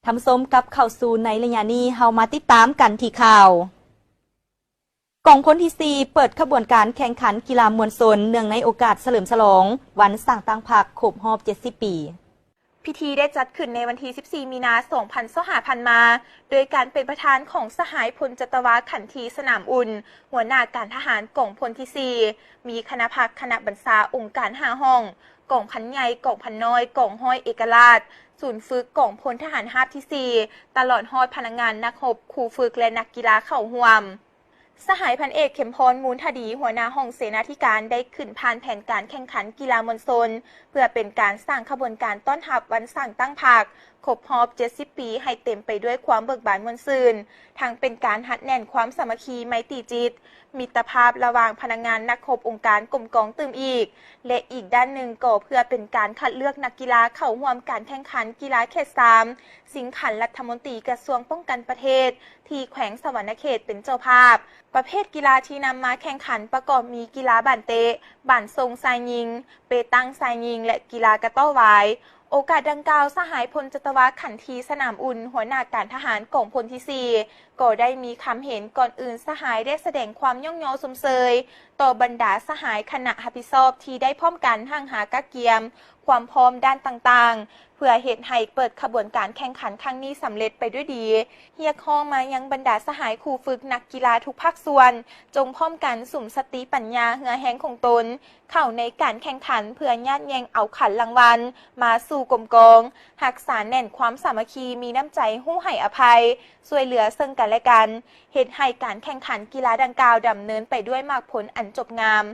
ทำส้มกับเข้าสู่ในระยะนี้เฮามาติดตามกันที่ข่าวกองพลที่4เปิดขบวนการแข่งขันกีฬามวลชนเนื่องในโอกาสเฉลิมฉลองวันสร้างตั้งพรรคครบรอบ70 ปีพิธีได้จัดขึ้นในวันที่ 14 มีนาคม 2500 มา โดยการเป็นประธานของสหายพลจัตวาขันทีสนามอุ่น หัวหน้าการทหารกองพลที่ 4 มีคณะพักคณะบรรษาองค์การ5 ห้องกองพันใหญ่กองพันน้อยกองห้อยเอกราชศูนย์ฝึกกองพลทหารฮาบที่ 4 ตลอดฮอดพนักงานนักรบครูฝึกและนักกีฬาเข้าร่วมสหายพันเอกเข็มพรมูลทดีหัวหน้าห้องเสนาธิการได้ขึ้นผ่านแผนการแข่งขันกีฬามวลชนเพื่อเป็นการสร้างขบวนการต้อนรับวันสร้างตั้งพรรคครบรอบ70 ปีให้เต็มไปด้วยความเบิกบานมวลซื่นทั้งเป็นการหัดแน่นความสามัคคีไมตรีจิตมิตรภาพระหว่างพนักงานนักรบองค์การกรมกองตื่มอีกและอีกด้านหนึ่งก็เพื่อเป็นการคัดเลือกนักกีฬาเข้าร่วมการแข่งขันกีฬาเขต 3สิงขันรัฐมนตรีกระทรวงป้องกันประเทศที่แขวงสวรรณเขตเป็นเจ้าภาพประเภทกีฬาที่นำมาแข่งขันประกอบมีกีฬาบันเตะบันทรงทรายยิงเปตังทรายยิงและกีฬากระต้อวายโอกาสดังกล่าวสหายพลจัตวาขันทีสนามอุ่นหัวหน้าการทหารกองพลที่ 4ก็ได้มีคำเห็นก่อนอื่นสหายได้แสดงความย่องยอสมเสยต่อบรรดาสหายคณะรับผิดชอบที่ได้พร้อมกันห่างหากะเกียมความพร้อมด้านต่างๆเพื่อเหตุให้เปิดขบวนการแข่งขันครั้งนี้สำเร็จไปด้วยดีเรียกร้องมายังบรรดาสหายครูฝึกนักกีฬาทุกภาคส่วนจงพร้อมกันสุ่มสติปัญญาเหือแห้งของตนเข้าในการแข่งขันเพื่อญาติแยงเอาขันรางวัลมาสู่กรมกองรักษาแน่นความสามัคคีมีน้ำใจหู้ให้อภัยช่วยเหลือซึ่งกันและกันเหตุให้การแข่งขันกีฬาดังกล่าวดำเนินไปด้วยมรรคผลอันจบงาม